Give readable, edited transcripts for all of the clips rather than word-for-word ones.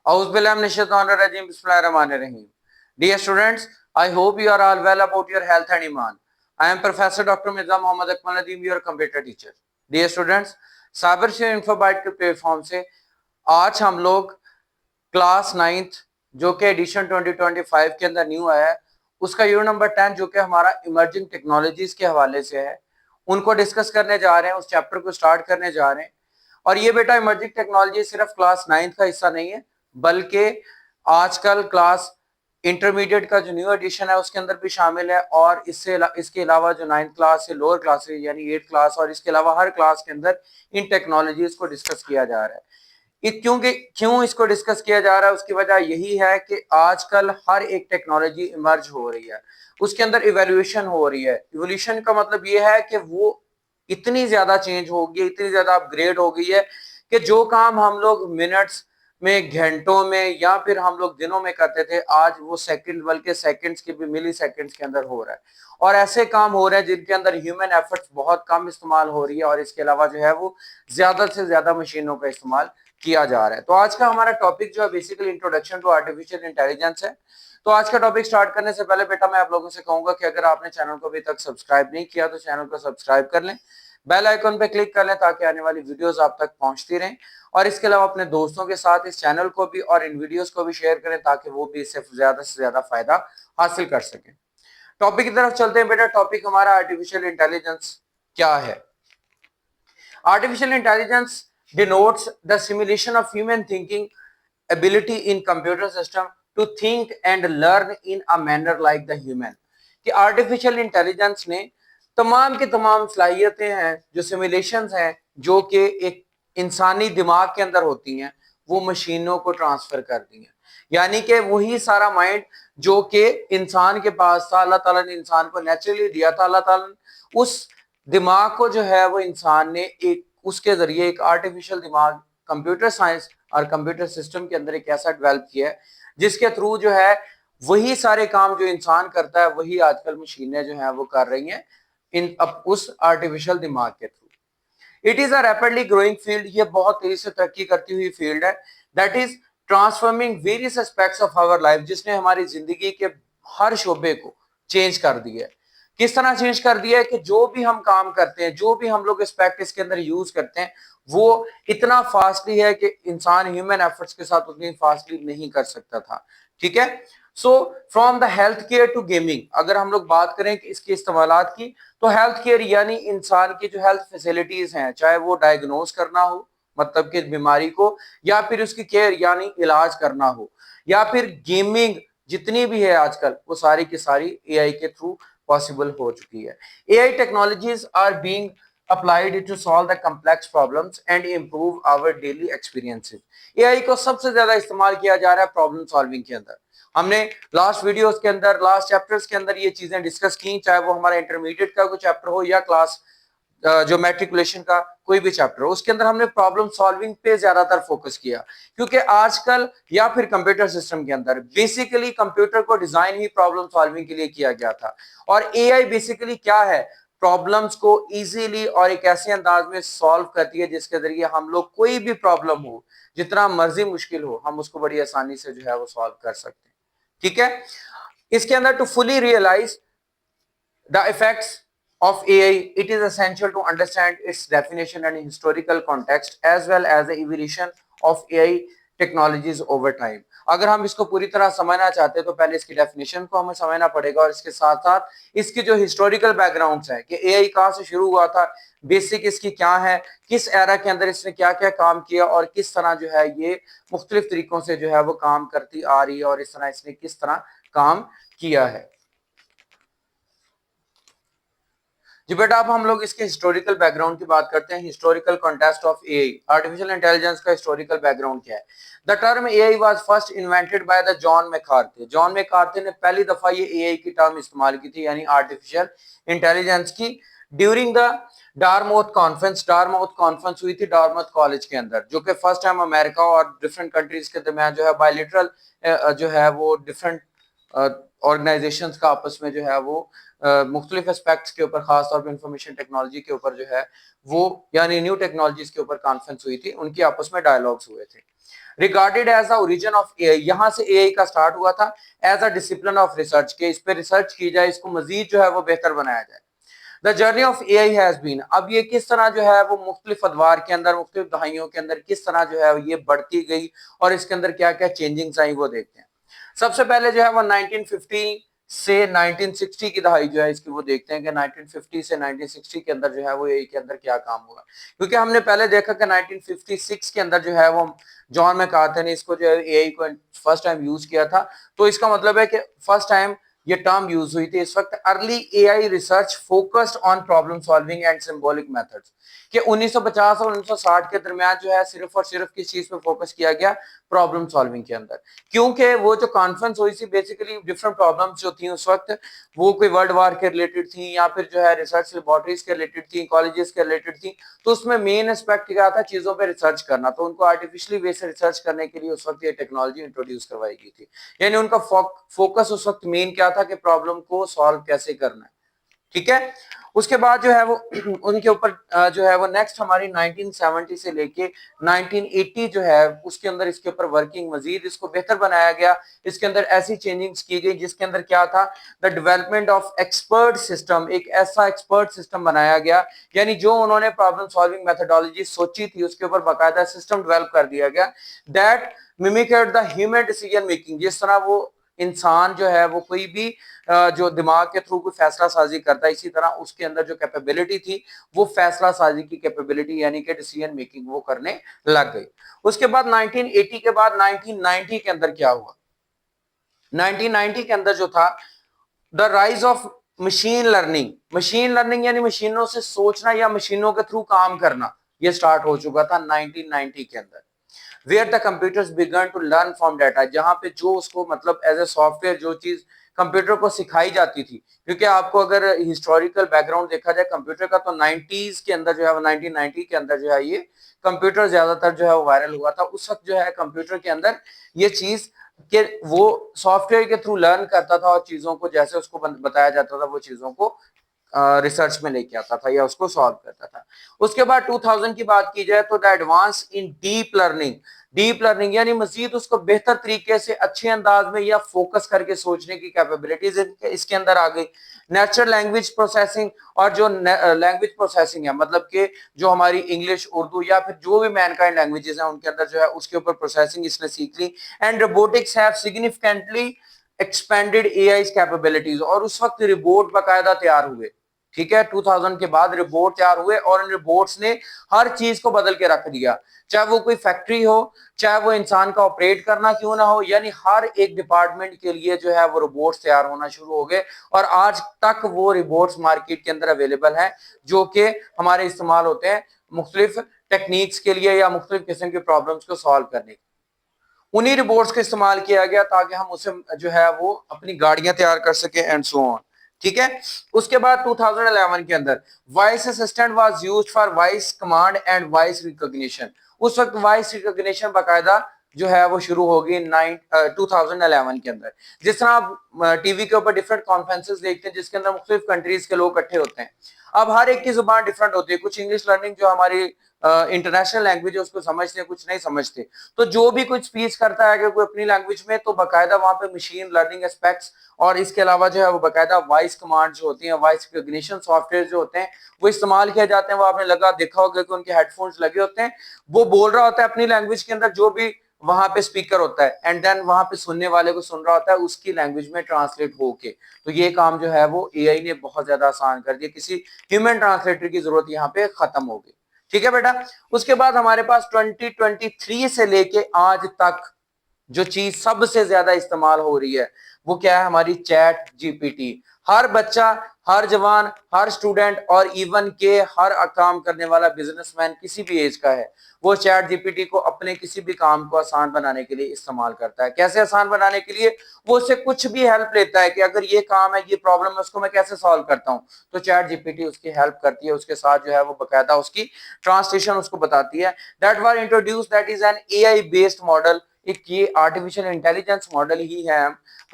Auzubillahiminash-shaytanir-rajim. Bismillahir-rahmanir-rahim. Dear students, I hope you are all well about your health and iman. I am Professor Dr. Mirza Mohammad Akmal Nadeem, your computer teacher. Dear students, cyber से इन्फोबाइट के platform से आज हम लोग class 9th जो कि addition 2025 के अंदर न्यू आया है उसका यूनिट नंबर 10 जो कि हमारा इमर्जिंग टेक्नोलॉजीज के हवाले से है उनको डिस्कस करने जा रहे हैं, उस चैप्टर को स्टार्ट करने जा रहे हैं। और ये बेटा इमर्जिंग टेक्नोलॉजी सिर्फ क्लास 9th का हिस्सा नहीं है, बल्कि आजकल क्लास इंटरमीडिएट का जो न्यू एडिशन है उसके अंदर भी शामिल है। और इसके अलावा जो 9th क्लास से लोअर क्लासेज यानी 8th क्लास और इसके अलावा हर क्लास के अंदर इन टेक्नोलॉजीज को डिस्कस किया जा रहा है। क्यों इसको डिस्कस किया जा रहा है, उसकी वजह यही है कि आजकल हर एक टेक्नोलॉजी इमर्ज हो रही है, उसके अंदर इवोल्यूशन हो रही है। इवोल्यूशन का मतलब ये है कि वो इतनी ज्यादा चेंज हो गई, इतनी ज्यादा अपग्रेड हो गई है कि जो काम हम लोग मिनट्स में, घंटों में या फिर हम लोग दिनों में करते थे, आज वो सेकंड बल्कि सेकंड्स के भी, मिली सेकंड्स के अंदर हो रहा है। और ऐसे काम हो रहे हैं जिनके अंदर ह्यूमन एफर्ट्स बहुत कम इस्तेमाल हो रही है और इसके अलावा जो है वो ज्यादा से ज्यादा मशीनों का इस्तेमाल किया जा रहा है। तो आज का हमारा टॉपिक जो है basically introduction to artificial intelligence है। तो आज का टॉपिक स्टार्ट करने से पहले बेटा मैं आप लोगों से कहूंगा कि अगर आपने चैनल को अभी तक सब्सक्राइब नहीं किया तो चैनल को सब्सक्राइब कर लें, बेल आइकन पे क्लिक कर लें ताकि आने वाली वीडियोस आप तक पहुंचती रहें। और इसके अलावा अपने दोस्तों के साथ इस चैनल को भी और इन वीडियोस को भी शेयर करें ताकि वो भी इससे ज्यादा से ज्यादा फायदा हासिल कर सकें। टॉपिक की तरफ चलते हैं बेटा। टॉपिक हमारा आर्टिफिशियल इंटेलिजेंस क्या है। Artificial intelligence denotes the simulation of human thinking ability in computer system to think and learn in a manner like the human। कि आर्टिफिशियल इंटेलिजेंस ने तमाम की तमाम सलाहियतें हैं, जो सिमुलेशंस हैं, जो कि एक इंसानी दिमाग के अंदर होती हैं, वो मशीनों को ट्रांसफर कर दी हैं। यानी कि वही सारा माइंड जो कि इंसान के पास था, अल्लाह ताला ने इंसान को नेचुरली दिया था। अल्लाह ताला ने उस दिमाग को जो है वो इंसान ने एक उसके जरिए एक आर्टिफिशियल दिमाग कंप्यूटर साइंस और कंप्यूटर सिस्टम के अंदर एक ऐसा डेवलप किया है जिसके थ्रू जो है वही सारे काम जो इंसान करता है वही आजकल मशीनें जो है वो कर रही हैं उस आर्टिफिशियल दिमाग के थ्रू। It is a rapidly growing field, ये बहुत तेजी से तरक्की करती हुई फील्ड है। That is transforming various aspects of our life, जिसने हमारी जिंदगी के हर शोबे को चेंज कर दिया है। किस तरह चेंज कर दिया है कि जो भी हम काम करते हैं, जो भी हम लोग इस प्रैक्टिस के अंदर यूज करते हैं, वो इतना फास्टली है कि इंसान ह्यूमन एफर्ट्स के साथ उतनी फास्टली नहीं कर सकता था। ठीक है। So from the health care to gaming, अगर हम लोग बात करें कि इसके इस्तेमालात की, तो हेल्थ केयर यानी इंसान की जो हेल्थ फैसिलिटीज हैं, चाहे वो डायग्नोज करना हो मतलब कि बीमारी को, या फिर उसकी केयर यानी इलाज करना हो, या फिर गेमिंग जितनी भी है आजकल वो सारी की सारी एआई के थ्रू पॉसिबल हो चुकी है। AI technologies are being applied to solve the complex problems and improve our daily experiences। AI को सबसे ज्यादा इस्तेमाल किया जा रहा है प्रॉब्लम सॉल्विंग के अंदर। हमने लास्ट वीडियोस के अंदर, लास्ट चैप्टर्स के अंदर ये चीजें डिस्कस की, चाहे वो हमारा इंटरमीडिएट का कोई चैप्टर हो या क्लास जो मैट्रिकुलेशन का कोई भी चैप्टर हो, उसके अंदर हमने प्रॉब्लम सॉल्विंग पे ज्यादातर फोकस किया। क्योंकि आजकल या फिर कंप्यूटर सिस्टम के अंदर बेसिकली कंप्यूटर को डिजाइन ही प्रॉब्लम सॉल्विंग के लिए किया गया था। और एआई बेसिकली क्या है, प्रॉब्लम्स को इजीली और एक ऐसे अंदाज में सॉल्व करती है जिसके जरिए हम लोग कोई भी प्रॉब्लम हो, जितना मर्जी मुश्किल हो, हम उसको बड़ी आसानी से जो है वो सॉल्व कर सकते हैं। ठीक है। इसके अंदर to fully realise the effects of AI, it is essential to understand its definition and historical context as well as the evolution of AI technologies over time। अगर हम इसको पूरी तरह समझना चाहते हैं तो पहले इसकी डेफिनेशन को हमें समझना पड़ेगा और इसके साथ साथ इसकी जो हिस्टोरिकल बैकग्राउंड्स है कि एआई कहां से शुरू हुआ था, बेसिक इसकी क्या है, किस एरा के अंदर इसने क्या क्या काम किया और किस तरह जो है ये मुख्तलिफ तरीकों से जो है वो काम करती आ रही है और इस तरह इसने किस तरह काम किया है। जी बेटा, अब हम लोग इसके हिस्टोरिकल बैकग्राउंड की बात करते हैं। Historical context of AI, artificial intelligence का हिस्टोरिकल बैकग्राउंड क्या है। The term AI was first invented by the John McCarthy. John McCarthy ने पहली दफा ये एआई की टर्म इस्तेमाल की थी, यानी आर्टिफिशियल इंटेलिजेंस की, ड्यूरिंग द डार्मोथ कॉन्फ्रेंस। डार्मोथ कॉन्फ्रेंस हुई थी डार्मोथ कॉलेज के अंदर, जो कि फर्स्ट टाइम अमेरिका और डिफरेंट कंट्रीज के दरमियान जो है बायलिटरल जो है वो डिफरेंट ऑर्गेनाइजेशंस का आपस में जो है वो मुख्तलिफ एस्पेक्ट्स के ऊपर, खासतौर पर इंफॉर्मेशन टेक्नोलॉजी के ऊपर जो है वो, यानी न्यू टेक्नोलॉजीज के ऊपर कॉन्फ्रेंस हुई थी, उनकी आपस में डायलॉग्स हुए थे। Regarded as the origin of AI, यहां से एआई का स्टार्ट हुआ था as a discipline of research के इस पे रिसर्च की जाए, इसको मजीद जो है वो बेहतर बनाया जाए। The journey of AI has been, अब ये किस तरह जो है वो मुख्तलिफ अदवार के अंदर मुख्तलिफ दहाइयों के अंदर किस तरह जो है ये बढ़ती गई और इसके अंदर क्या क्या चेंजिंग्स आई वो देखते हैं। सबसे पहले जो है वो 1950 से 1960 की दहाई जो है इसकी वो देखते हैं कि 1950 से 1960 के अंदर जो है वो एआई के अंदर क्या काम हुआ, क्योंकि हमने पहले देखा कि 1956 के अंदर जो है वो जॉन मैकार्थर ने इसको जो है एआई को फर्स्ट टाइम यूज किया था। तो इसका मतलब है कि फर्स्ट टाइम ये टर्म यूज हुई थी। इस वक्त early AI research focused on problem solving and symbolic methods, कि 1950 और 1960 के दरमियान जो है सिर्फ और सिर्फ किस चीज पे फोकस किया गया, प्रॉब्लम सॉल्विंग के अंदर, क्योंकि वो जो कॉन्फ्रेंस हुई थी बेसिकली डिफरेंट प्रॉब्लम्स जो थी उस वक्त वो कोई वर्ल्ड वार के रिलेटेड थी या फिर जो है रिसर्च लेबोरेटरीज के रिलेटेड थी, कॉलेजेस के रिलेटेड थी। तो उसमें मेन एस्पेक्ट क्या था, चीजों पे रिसर्च करना। तो उनको आर्टिफिशियली वे से रिसर्च करने के लिए उस वक्त ये टेक्नोलॉजी इंट्रोड्यूस करवाई गई थी। यानी उनका फोकस उस वक्त मेन क्या था कि प्रॉब्लम को सॉल्व कैसे करना है। ठीक है, उसके बाद जो है वो उनके ऊपर जो है वो नेक्स्ट हमारी 1970 से लेके 1980 जो है उसके अंदर इसके ऊपर वर्किंग मजीद इसको बेहतर बनाया गया। इसके अंदर ऐसी चेंजिंग्स की गई जिसके अंदर क्या था, the development of expert system, एक ऐसा एक्सपर्ट सिस्टम बनाया गया, यानी जो उन्होंने प्रॉब्लम सॉल्विंग मेथोडोलॉजी सोची थी उसके ऊपर बाकायदा सिस्टम डेवलप कर दिया गया that mimicked the human decision making. जिस तरह वो इंसान जो है वो कोई भी जो दिमाग के थ्रू कोई फैसला साजी करता है, इसी तरह उसके अंदर जो कैपेबिलिटी थी वो फैसला साजी की कैपेबिलिटी यानी कि डिसीजन मेकिंग वो करने लग गई। उसके बाद 1980 के बाद 1990 के अंदर क्या हुआ, 1990 के अंदर जो था the rise of machine learning, machine learning यानी मशीनों से सोचना या मशीनों के थ्रू काम करना, ये स्टार्ट हो चुका था 1990 के अंदर। Where the computers began to learn from data, जहां पे जो उसको मतलब एज ए सॉफ्टवेयर जो चीज कंप्यूटर को सिखाई जाती थी, क्योंकि आपको अगर हिस्टोरिकल बैकग्राउंड देखा जाए कंप्यूटर का तो 90s के अंदर जो है 1990 के अंदर जो है ये कंप्यूटर ज्यादातर जो है वो वायरल हुआ था। उस वक्त जो है कंप्यूटर के अंदर ये चीज कि वो सॉफ्टवेयर के थ्रू लर्न करता था और चीजों को जैसे उसको बताया जाता था वो चीजों को रिसर्च में लेके आता था या उसको सॉल्व करता था। उसके बाद 2000 की बात की जाए तो the advance in deep learning, deep learning यानी मजीद उसको बेहतर तरीके से अच्छे अंदाज में या फोकस करके सोचने की कैपेबिलिटीज इसके अंदर आ गई। नेचुरल लैंग्वेज प्रोसेसिंग, और जो लैंग्वेज प्रोसेसिंग है मतलब कि जो हमारी इंग्लिश उर्दू या फिर जो भी मैनकाइंड लैंग्वेजेस हैं उनके अंदर जो है उसके ऊपर प्रोसेसिंग इसने सीख ली। And robotics have significantly expanded AI capabilities, और उस वक्त रिपोर्ट बाकायदा तैयार हुए। ठीक है, 2000 के बाद रिपोर्ट तैयार हुए और इन रिपोर्ट्स ने हर चीज को बदल के रख दिया, चाहे वो कोई फैक्ट्री हो, चाहे वो इंसान का ऑपरेट करना क्यों ना हो, यानी हर एक डिपार्टमेंट के लिए जो है वो रोबोट्स तैयार होना शुरू हो गए। और आज तक वो रोबोट्स मार्केट के अंदर अवेलेबल है जो कि हमारे इस्तेमाल होते हैं मुख्तलिफ टेक्निक्स के लिए या मुख्तलिफ किस्म की प्रॉब्लम्स को सॉल्व करने के। उन्हीं रिबोर्ड्स का इस्तेमाल किया गया ताकि हम उसे जो है वो अपनी गाड़ियां तैयार कर सके एंड सो ऑन। ठीक है, उसके बाद 2011 के अंदर voice assistant was used for voice command and voice recognition. उस वक्त वॉइस रिकॉग्निशन बाकायदा जो है वो शुरू होगी 2011 के अंदर। जिस तरह आप टीवी के ऊपर डिफरेंट कॉन्फ्रेंसेस देखते हैं जिसके अंदर मुख्तलिफ कंट्रीज के लोग इकट्ठे होते हैं, अब हर एक की जुबान डिफरेंट होती है, कुछ इंग्लिश लर्निंग जो हमारी इंटरनेशनल लैंग्वेज है उसको समझते हैं, कुछ नहीं समझते। तो जो भी कुछ स्पीच करता है अगर कोई अपनी लैंग्वेज में तो बाकायदा वहां पे मशीन लर्निंग एस्पेक्ट्स और इसके अलावा जो है वो बाकायदा वॉइस कमांड जो होती हैं, वॉइस रिकॉग्निशन सॉफ्टवेयर जो होते हैं वो इस्तेमाल किए जाते हैं। वो आपने लगा देखा होगा कि उनके हेडफोन्स लगे होते हैं, वो बोल रहा होता है अपनी लैंग्वेज के अंदर जो भी वहां पे स्पीकर होता है एंड देन वहां पे सुनने वाले को सुन रहा होता है उसकी लैंग्वेज में ट्रांसलेट होके। तो ये काम जो है वो एआई ने बहुत ज्यादा आसान कर दिया, किसी ह्यूमन ट्रांसलेटर की जरूरत यहाँ पे खत्म हो गई। ठीक है बेटा, उसके बाद हमारे पास 2023 से लेके आज तक जो चीज सबसे ज्यादा इस्तेमाल हो रही है वो क्या है, हमारी चैट जीपीटी। हर बच्चा, हर जवान, हर स्टूडेंट और इवन के हर काम करने वाला बिजनेसमैन किसी भी एज का है वो चैट जीपीटी को अपने किसी भी काम को आसान बनाने के लिए इस्तेमाल करता है। कैसे आसान बनाने के लिए, वो उससे कुछ भी हेल्प लेता है कि अगर ये काम है, ये प्रॉब्लम है, उसको मैं कैसे सॉल्व करता हूँ, तो चैट जीपीटी उसकी हेल्प करती है, उसके साथ जो है वो बकायदा उसकी ट्रांसलेशन उसको बताती है। That was introduce, that is an AI based model. एक ये आर्टिफिशियल इंटेलिजेंस मॉडल ही है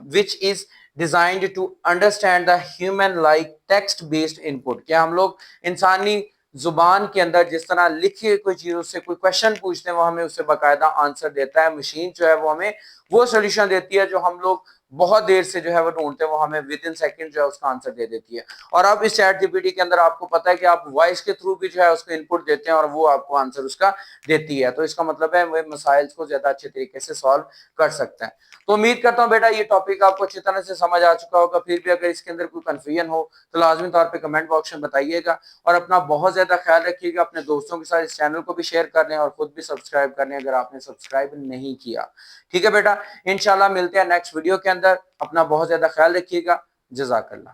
which is designed to understand the human like text based input. क्या हम लोग इंसानी जुबान के अंदर जिस तरह लिखी कोई चीज उससे कोई क्वेश्चन पूछते हैं वो हमें उससे बाकायदा आंसर देता है। मशीन जो है वो हमें वो सोल्यूशन देती है जो हम लोग बहुत देर से जो है वो ढूंढते हैं, वो हमें विद इन सेकंड जो है उसका आंसर दे देती है। और अब इस चैट जीपीटी के अंदर आपको पता है कि आप वॉइस के थ्रू भी जो है उसको इनपुट देते हैं और वो आपको आंसर उसका देती है। तो इसका मतलब है वो मसाइल को ज्यादा अच्छे तरीके से सॉल्व कर सकते हैं। तो उम्मीद करता हूं बेटा ये टॉपिक आपको अच्छी तरह से समझ आ चुका होगा। फिर भी अगर इसके अंदर कोई कंफ्यूजन हो तो लाजमी तौर पे कमेंट बॉक्स में बताइएगा। और अपना बहुत ज्यादा ख्याल रखिएगा, अपने दोस्तों के साथ इस चैनल को भी शेयर कर लें और खुद भी सब्सक्राइब कर लें अगर आपने सब्सक्राइब नहीं किया। ठीक है बेटा, इंशाल्लाह मिलते हैं नेक्स्ट वीडियो के अंदर। अपना बहुत ज्यादा ख्याल रखिएगा। जज़ाकल्लाह।